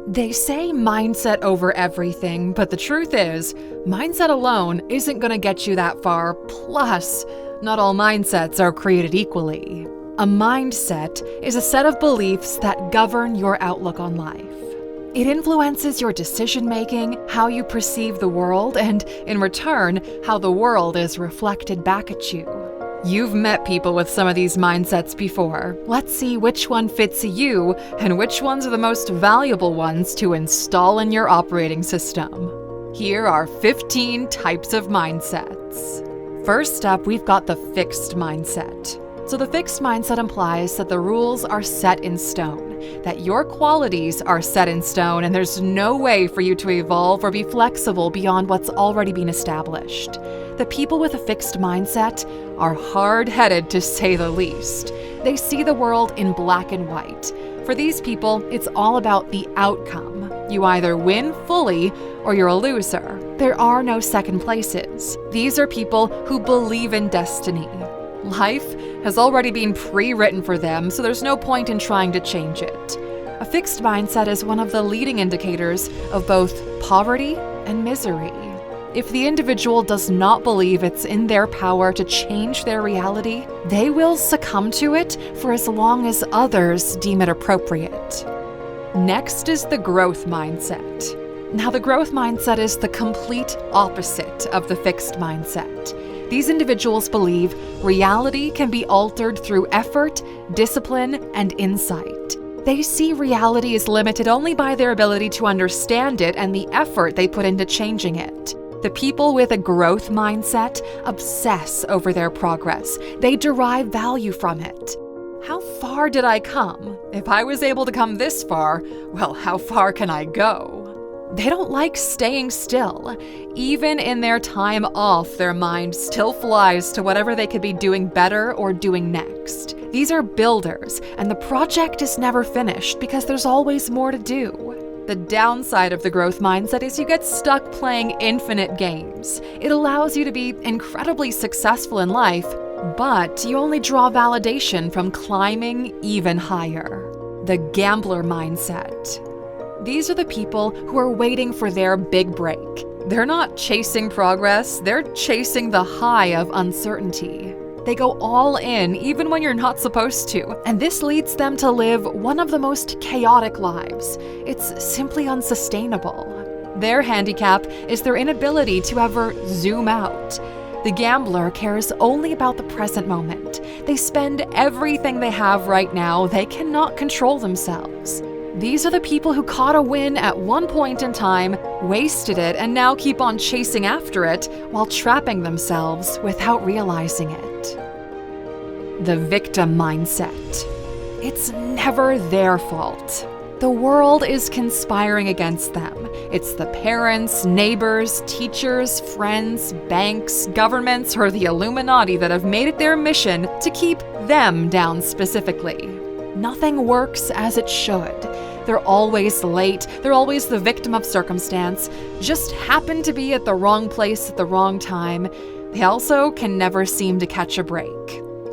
They say mindset over everything, but the truth is, mindset alone isn't going to get you that far. Plus, not all mindsets are created equally. A mindset is a set of beliefs that govern your outlook on life. It influences your decision-making, how you perceive the world, and, in return, how the world is reflected back at you. You've met people with some of these mindsets before. Let's see which one fits you and which ones are the most valuable ones to install in your operating system. Here are 15 types of mindsets. First up, we've got the fixed mindset. So the fixed mindset implies that the rules are set in stone, that your qualities are set in stone, and there's no way for you to evolve or be flexible beyond what's already been established. The people with a fixed mindset are hard-headed, to say the least. They see the world in black and white. For these people, it's all about the outcome. You either win fully or you're a loser. There are no second places. These are people who believe in destiny. Life has already been pre-written for them, so there's no point in trying to change it. A fixed mindset is one of the leading indicators of both poverty and misery. If the individual does not believe it's in their power to change their reality, they will succumb to it for as long as others deem it appropriate. Next is the growth mindset. Now, the growth mindset is the complete opposite of the fixed mindset. These individuals believe reality can be altered through effort, discipline, and insight. They see reality is limited only by their ability to understand it and the effort they put into changing it. The people with a growth mindset obsess over their progress. They derive value from it. How far did I come? If I was able to come this far, well, how far can I go? They don't like staying still. Even in their time off, their mind still flies to whatever they could be doing better or doing next. These are builders, and the project is never finished because there's always more to do. The downside of the growth mindset is you get stuck playing infinite games. It allows you to be incredibly successful in life, but you only draw validation from climbing even higher. The gambler mindset. These are the people who are waiting for their big break. They're not chasing progress, they're chasing the high of uncertainty. They go all in even when you're not supposed to, and this leads them to live one of the most chaotic lives. It's simply unsustainable. Their handicap is their inability to ever zoom out. The gambler cares only about the present moment. They spend everything they have right now. They cannot control themselves. These are the people who caught a win at one point in time, wasted it, and now keep on chasing after it while trapping themselves without realizing it. The victim mindset. It's never their fault. The world is conspiring against them. It's the parents, neighbors, teachers, friends, banks, governments, or the Illuminati that have made it their mission to keep them down specifically. Nothing works as it should. They're always late, they're always the victim of circumstance, just happen to be at the wrong place at the wrong time. They also can never seem to catch a break.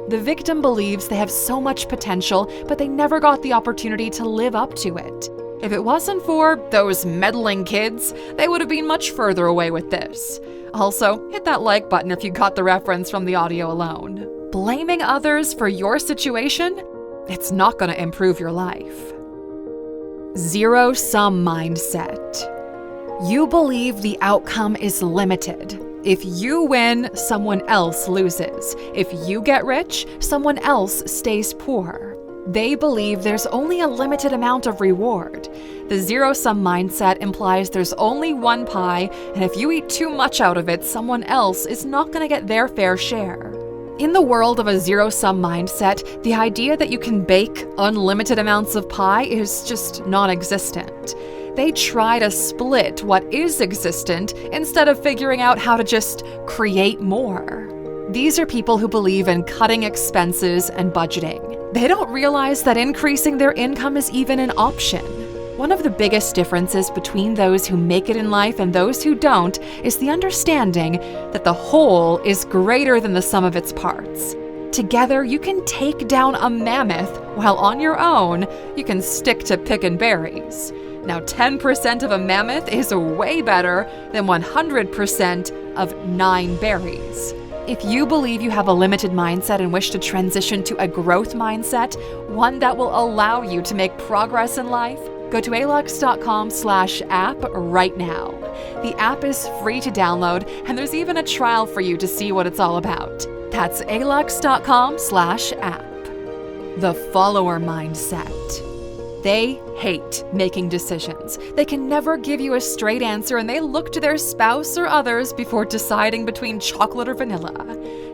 The victim believes they have so much potential, but they never got the opportunity to live up to it. If it wasn't for those meddling kids, they would have been much further away with this. Also, hit that like button if you got the reference from the audio alone. Blaming others for your situation? It's not going to improve your life. Zero-sum mindset. You believe the outcome is limited. If you win, someone else loses. If you get rich, someone else stays poor. They believe there's only a limited amount of reward. The zero-sum mindset implies there's only one pie, and if you eat too much out of it, someone else is not going to get their fair share. In the world of a zero-sum mindset, the idea that you can bake unlimited amounts of pie is just non-existent. They try to split what is existent instead of figuring out how to just create more. These are people who believe in cutting expenses and budgeting. They don't realize that increasing their income is even an option. One of the biggest differences between those who make it in life and those who don't is the understanding that the whole is greater than the sum of its parts. Together, you can take down a mammoth, while on your own, you can stick to picking berries. Now, 10% of a mammoth is way better than 100% of 9 berries. If you believe you have a limited mindset and wish to transition to a growth mindset, one that will allow you to make progress in life, go to Alux.com/app right now. The app is free to download, and there's even a trial for you to see what it's all about. That's Alux.com/app. The follower mindset. They hate making decisions. They can never give you a straight answer, and they look to their spouse or others before deciding between chocolate or vanilla.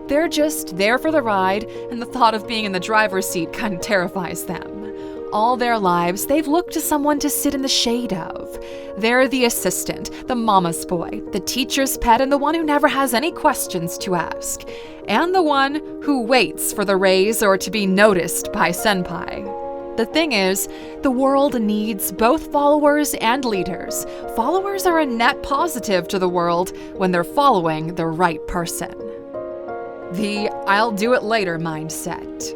They're just there for the ride, and the thought of being in the driver's seat kind of terrifies them. All their lives, they've looked to someone to sit in the shade of. They're the assistant, the mama's boy, the teacher's pet, and the one who never has any questions to ask. And the one who waits for the raise or to be noticed by senpai. The thing is, the world needs both followers and leaders. Followers are a net positive to the world when they're following the right person. The "I'll do it later" mindset.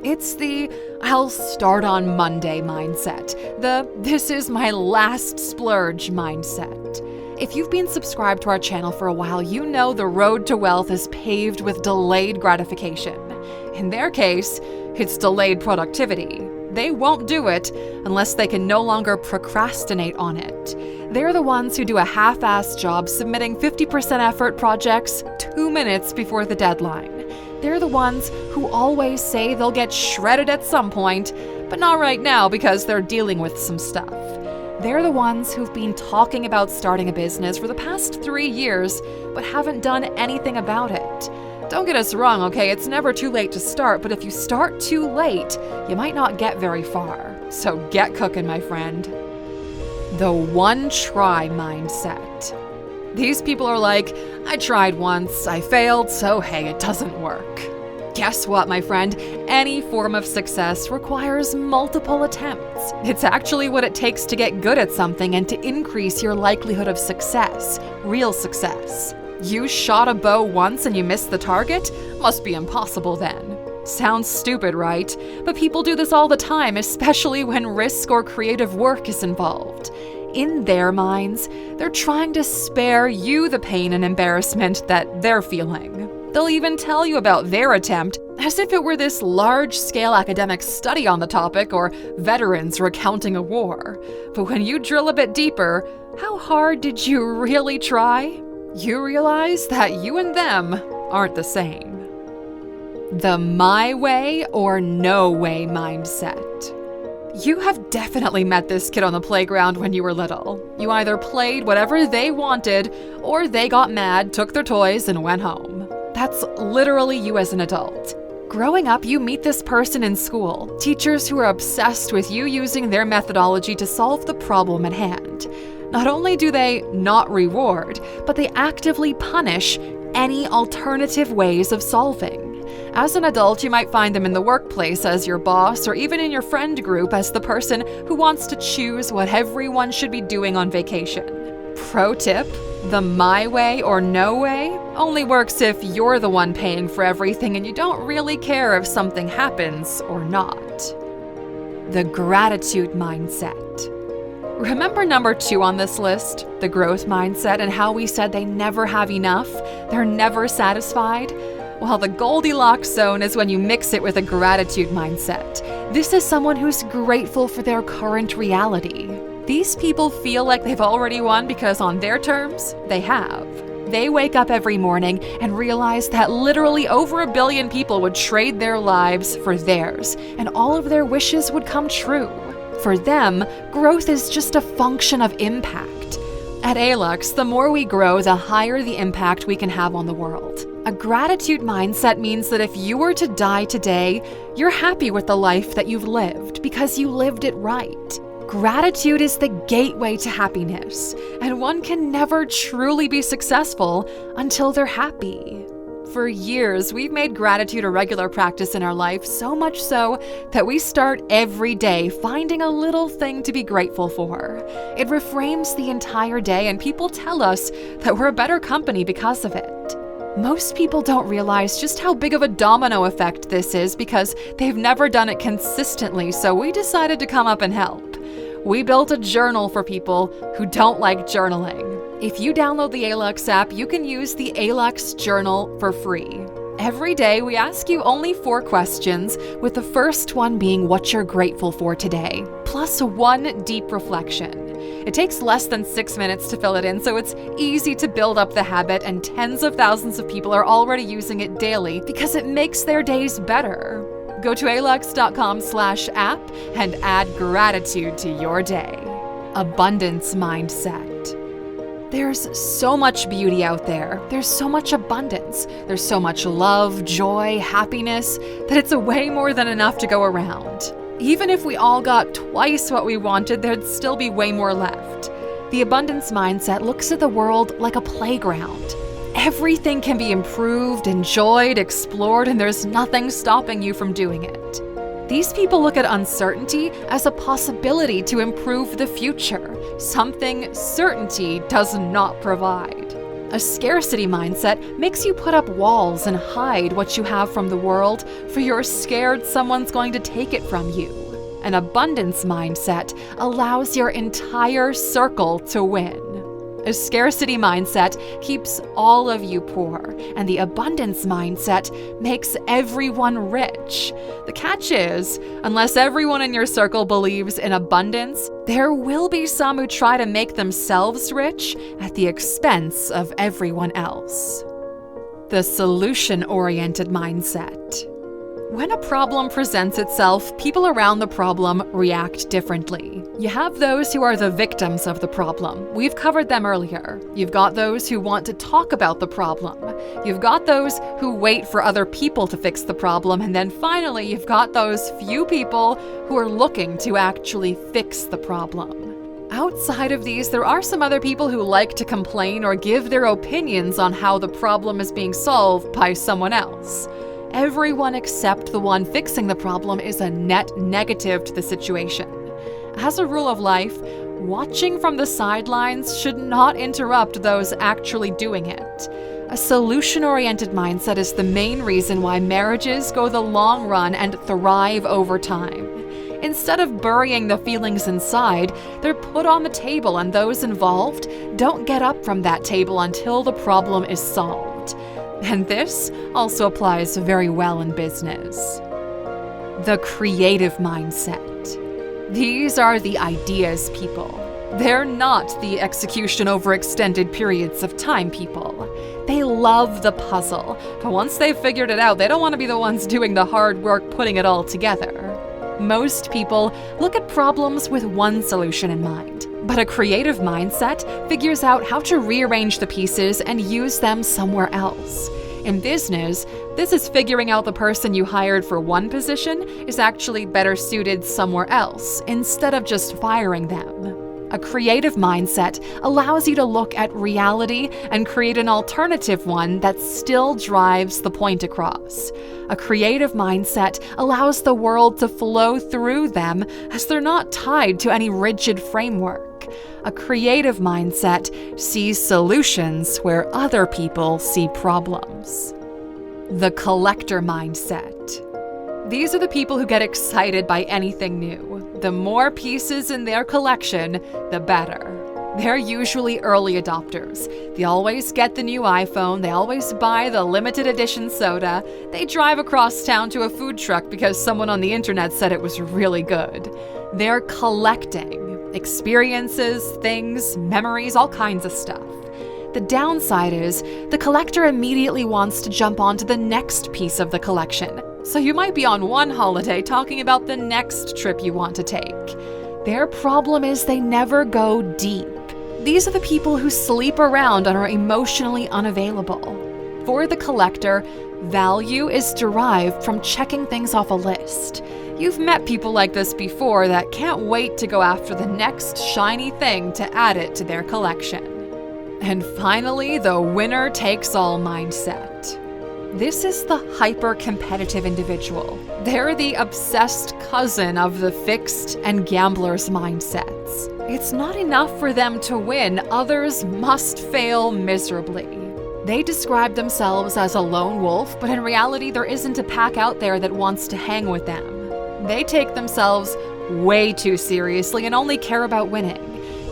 It's the "I'll start on Monday" mindset. The "this is my last splurge" mindset. If you've been subscribed to our channel for a while, you know the road to wealth is paved with delayed gratification. In their case, it's delayed productivity. They won't do it unless they can no longer procrastinate on it. They're the ones who do a half-assed job submitting 50% effort projects 2 minutes before the deadline. They're the ones who always say they'll get shredded at some point, but not right now because they're dealing with some stuff. They're the ones who've been talking about starting a business for the past 3 years, but haven't done anything about it. Don't get us wrong, okay? It's never too late to start, but if you start too late, you might not get very far. So get cooking, my friend. The one-try mindset. These people are like, I tried once, I failed, so hey, it doesn't work. Guess what, my friend? Any form of success requires multiple attempts. It's actually what it takes to get good at something and to increase your likelihood of success, real success. You shot a bow once and you missed the target? Must be impossible then. Sounds stupid, right? But people do this all the time, especially when risk or creative work is involved. In their minds, they're trying to spare you the pain and embarrassment that they're feeling. They'll even tell you about their attempt as if it were this large-scale academic study on the topic or veterans recounting a war. But when you drill a bit deeper, how hard did you really try? You realize that you and them aren't the same. The my way or no way mindset. You have definitely met this kid on the playground when you were little. You either played whatever they wanted, or they got mad, took their toys, and went home. That's literally you as an adult. Growing up, you meet this person in school, teachers who are obsessed with you using their methodology to solve the problem at hand. Not only do they not reward, but they actively punish any alternative ways of solving. As an adult, you might find them in the workplace as your boss, or even in your friend group as the person who wants to choose what everyone should be doing on vacation. Pro tip, the my way or no way only works if you're the one paying for everything and you don't really care if something happens or not. The gratitude mindset. Remember number 2 on this list, the growth mindset, and how we said they never have enough, they're never satisfied? Well, the Goldilocks zone is when you mix it with a gratitude mindset. This is someone who's grateful for their current reality. These people feel like they've already won because on their terms, they have. They wake up every morning and realize that literally over 1 billion people would trade their lives for theirs, and all of their wishes would come true. For them, growth is just a function of impact. At Alux, the more we grow, the higher the impact we can have on the world. A gratitude mindset means that if you were to die today, you're happy with the life that you've lived because you lived it right. Gratitude is the gateway to happiness, and one can never truly be successful until they're happy. For years, we've made gratitude a regular practice in our life, so much so that we start every day finding a little thing to be grateful for. It reframes the entire day, and people tell us that we're a better company because of it. Most people don't realize just how big of a domino effect this is because they've never done it consistently, so we decided to come up and help. we built a journal for people who don't like journaling. If you download the Alux app, you can use the Alux journal for free. Every day, we ask you only 4 questions, with the first one being what you're grateful for today, plus 1 deep reflection. It takes less than 6 minutes to fill it in, so it's easy to build up the habit, and tens of thousands of people are already using it daily because it makes their days better. Go to Alux.com/app and add gratitude to your day. Abundance mindset. There's so much beauty out there. There's so much abundance. There's so much love, joy, happiness, that it's way more than enough to go around. Even if we all got twice what we wanted, there'd still be way more left. The abundance mindset looks at the world like a playground. Everything can be improved, enjoyed, explored, and there's nothing stopping you from doing it. These people look at uncertainty as a possibility to improve the future, something certainty does not provide. A scarcity mindset makes you put up walls and hide what you have from the world, for you're scared someone's going to take it from you. An abundance mindset allows your entire circle to win. A scarcity mindset keeps all of you poor, and the abundance mindset makes everyone rich. The catch is, unless everyone in your circle believes in abundance, there will be some who try to make themselves rich at the expense of everyone else. The solution-oriented mindset. When a problem presents itself, people around the problem react differently. You have those who are the victims of the problem. We've covered them earlier. You've got those who want to talk about the problem. You've got those who wait for other people to fix the problem. And then finally, you've got those few people who are looking to actually fix the problem. Outside of these, there are some other people who like to complain or give their opinions on how the problem is being solved by someone else. Everyone except the one fixing the problem is a net negative to the situation. As a rule of life, watching from the sidelines should not interrupt those actually doing it. A solution-oriented mindset is the main reason why marriages go the long run and thrive over time. Instead of burying the feelings inside, they're put on the table, and those involved don't get up from that table until the problem is solved. And this also applies very well in business. The creative mindset. These are the ideas people. They're not the execution over extended periods of time people. They love the puzzle, but once they've figured it out, they don't want to be the ones doing the hard work putting it all together. Most people look at problems with one solution in mind, but a creative mindset figures out how to rearrange the pieces and use them somewhere else. In business, this is figuring out the person you hired for one position is actually better suited somewhere else, instead of just firing them. A creative mindset allows you to look at reality and create an alternative one that still drives the point across. A creative mindset allows the world to flow through them, as they're not tied to any rigid framework. A creative mindset sees solutions where other people see problems. The collector mindset. These are the people who get excited by anything new. The more pieces in their collection, the better. They're usually early adopters. They always get the new iPhone, they always buy the limited edition soda, they drive across town to a food truck because someone on the internet said it was really good. They're collecting experiences, things, memories, all kinds of stuff. The downside is, the collector immediately wants to jump onto the next piece of the collection. So you might be on one holiday talking about the next trip you want to take. Their problem is they never go deep. These are the people who sleep around and are emotionally unavailable. For the collector, value is derived from checking things off a list. You've met people like this before that can't wait to go after the next shiny thing to add it to their collection. And finally, the winner-takes-all mindset. This is the hyper-competitive individual. They're the obsessed cousin of the fixed and gambler's mindsets. It's not enough for them to win, others must fail miserably. They describe themselves as a lone wolf, but in reality there isn't a pack out there that wants to hang with them. They take themselves way too seriously and only care about winning.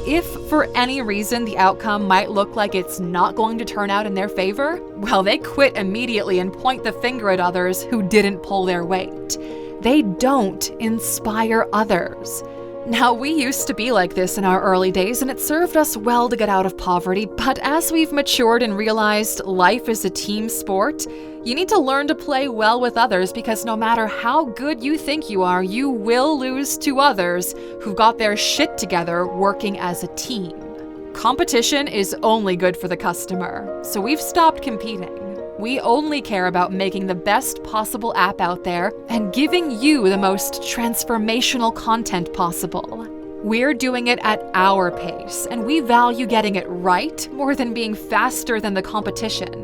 If for any reason the outcome might look like it's not going to turn out in their favor, well, they quit immediately and point the finger at others who didn't pull their weight. They don't inspire others. Now, we used to be like this in our early days, and it served us well to get out of poverty, but as we've matured and realized life is a team sport, you need to learn to play well with others, because no matter how good you think you are, you will lose to others who've got their shit together working as a team. Competition is only good for the customer, so we've stopped competing. We only care about making the best possible app out there and giving you the most transformational content possible. We're doing it at our pace, and we value getting it right more than being faster than the competition.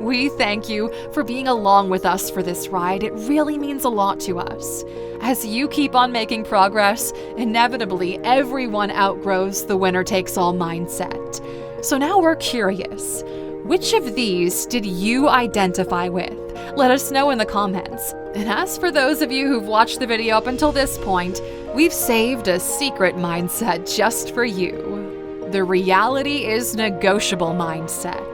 We thank you for being along with us for this ride. It really means a lot to us. As you keep on making progress, inevitably everyone outgrows the winner-takes-all mindset. So now we're curious. Which of these did you identify with? Let us know in the comments. And as for those of you who've watched the video up until this point, we've saved a secret mindset just for you. The reality is negotiable mindset.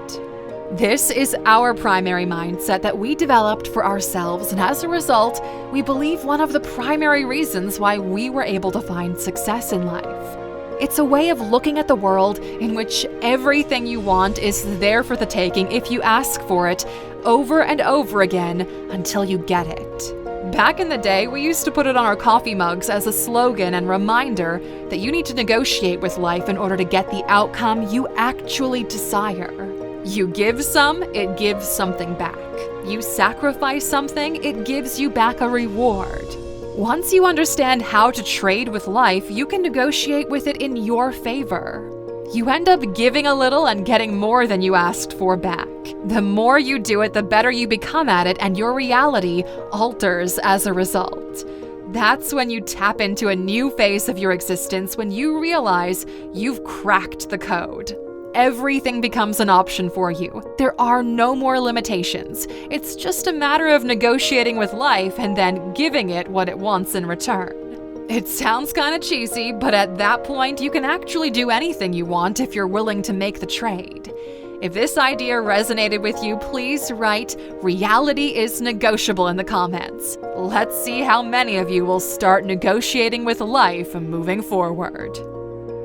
This is our primary mindset that we developed for ourselves, and as a result, we believe one of the primary reasons why we were able to find success in life. It's a way of looking at the world in which everything you want is there for the taking if you ask for it over and over again until you get it. Back in the day, we used to put it on our coffee mugs as a slogan and reminder that you need to negotiate with life in order to get the outcome you actually desire. You give some, it gives something back. You sacrifice something, it gives you back a reward. Once you understand how to trade with life, you can negotiate with it in your favor. You end up giving a little and getting more than you asked for back. The more you do it, the better you become at it, and your reality alters as a result. That's when you tap into a new phase of your existence, when you realize you've cracked the code. Everything becomes an option for you. There are no more limitations. It's just a matter of negotiating with life and then giving it what it wants in return. It sounds kind of cheesy, but at that point, you can actually do anything you want if you're willing to make the trade. If this idea resonated with you, please write "Reality is negotiable" in the comments. Let's see how many of you will start negotiating with life moving forward.